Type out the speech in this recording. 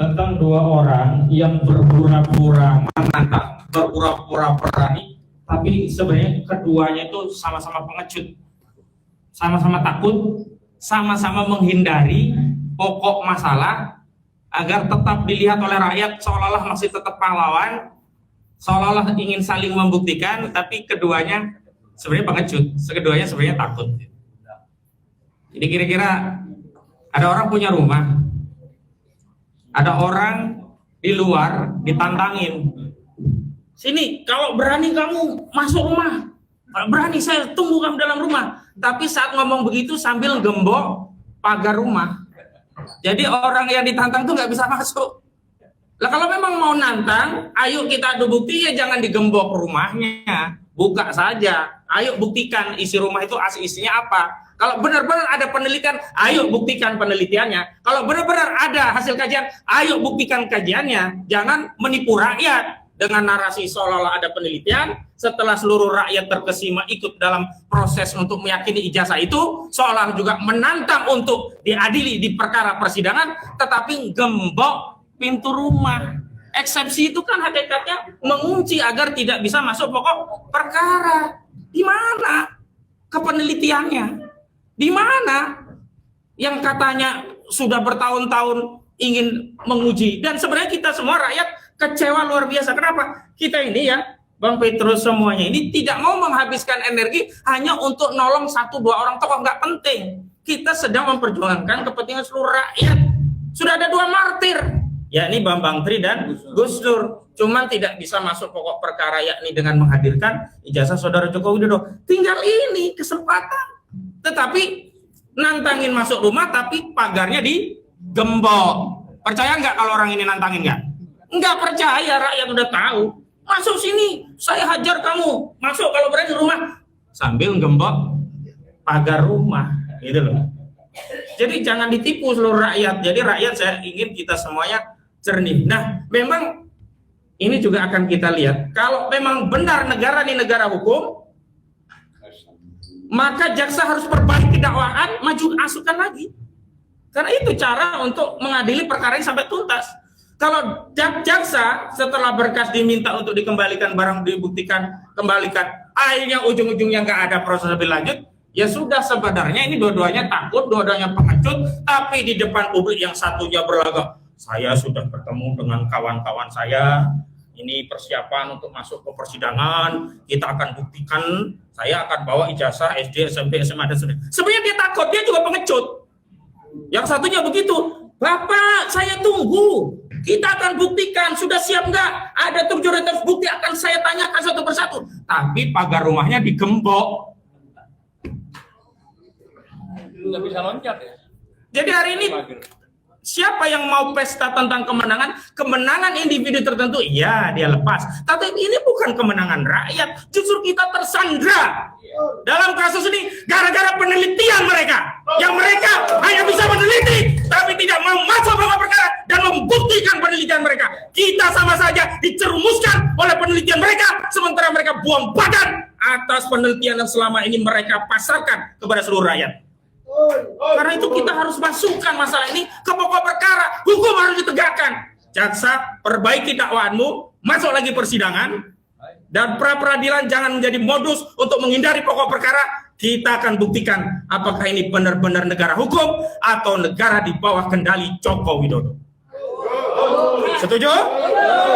tentang dua orang yang berpura-pura menantang, berpura-pura berani, tapi sebenarnya keduanya itu sama-sama pengecut, sama-sama takut, sama-sama menghindari pokok masalah agar tetap dilihat oleh rakyat seolah-olah masih tetap pahlawan, seolah-olah ingin saling membuktikan, tapi keduanya sebenarnya pengecut, keduanya sebenarnya takut. Jadi kira-kira ada orang punya rumah, ada orang di luar ditantangin, sini kalau berani kamu masuk rumah, kalau berani saya tunggu kamu dalam rumah. Tapi saat ngomong begitu sambil gembok pagar rumah, jadi orang yang ditantang tuh nggak bisa masuk. Lah kalau memang mau nantang, ayo kita adu bukti, ya jangan digembok rumahnya, buka saja. Ayo buktikan isi rumah itu isinya apa. Kalau benar-benar ada penelitian, ayo buktikan penelitiannya. Kalau benar-benar ada hasil kajian, ayo buktikan kajiannya. Jangan menipu rakyat dengan narasi seolah-olah ada penelitian. Setelah seluruh rakyat terkesima ikut dalam proses untuk meyakini ijazah itu, seolah juga menantang untuk diadili di perkara persidangan, tetapi gembok pintu rumah. Eksepsi itu kan hakikatnya mengunci agar tidak bisa masuk pokok perkara. Di mana kepenelitiannya? Di mana yang katanya sudah bertahun-tahun ingin menguji? Dan sebenarnya kita semua rakyat kecewa luar biasa. Kenapa? Kita ini ya, Bang Petrus semuanya ini tidak mau menghabiskan energi hanya untuk nolong satu dua orang tokoh, nggak penting. Kita sedang memperjuangkan kepentingan seluruh rakyat. Sudah ada dua martir, yakni Bambang Tri dan Gus Dur. Cuman tidak bisa masuk pokok perkara, yakni dengan menghadirkan ijazah saudara Joko Widodo. Tinggal ini kesempatan. Tetapi nantangin masuk rumah, tapi pagarnya digembok. Percaya nggak kalau orang ini nantangin nggak? Nggak percaya, rakyat udah tahu. Masuk sini, saya hajar kamu. Masuk kalau berani rumah. Sambil gembok pagar rumah, gitu loh. Jadi jangan ditipu seluruh rakyat. Jadi rakyat, saya ingin kita semuanya jernih. Nah, memang ini juga akan kita lihat. Kalau memang benar negara ini negara hukum, maka jaksa harus perbaiki dakwaan, maju asukan lagi. Karena itu cara untuk mengadili perkara ini sampai tuntas. Kalau jaksa setelah berkas diminta untuk dikembalikan, barang dibuktikan, kembalikan, akhirnya ujung-ujungnya nggak ada proses lebih lanjut, ya sudah, sebenarnya ini dua-duanya takut, dua-duanya pengecut, tapi di depan publik yang satunya berlagak, saya sudah bertemu dengan kawan-kawan saya, ini persiapan untuk masuk ke persidangan, kita akan buktikan, saya akan bawa ijazah SD, SMP, SMA, dan sebagainya. Sebenarnya dia takut, dia juga pengecut. Yang satunya begitu, Bapak saya tunggu, kita akan buktikan, sudah siap nggak? Ada 700 bukti akan saya tanyakan satu persatu. Tapi pagar rumahnya digembok. Nggak bisa loncat ya? Jadi hari ini siapa yang mau pesta tentang kemenangan individu tertentu, ya dia lepas. Tapi ini bukan kemenangan rakyat, justru kita tersandra dalam kasus ini gara-gara penelitian mereka. Yang mereka hanya bisa meneliti, tapi tidak mau masuk pokok perkara dan membuktikan penelitian mereka. Kita sama saja dicerumuskan oleh penelitian mereka, sementara mereka buang badan atas penelitian yang selama ini mereka pasarkan kepada seluruh rakyat. Karena itu kita harus masukkan masalah ini ke pokok perkara. Hukum harus ditegakkan. Jaksa, perbaiki dakwaanmu, masuk lagi persidangan, dan pra-peradilan jangan menjadi modus untuk menghindari pokok perkara. Kita akan buktikan apakah ini benar-benar negara hukum atau negara di bawah kendali Joko Widodo. Setuju?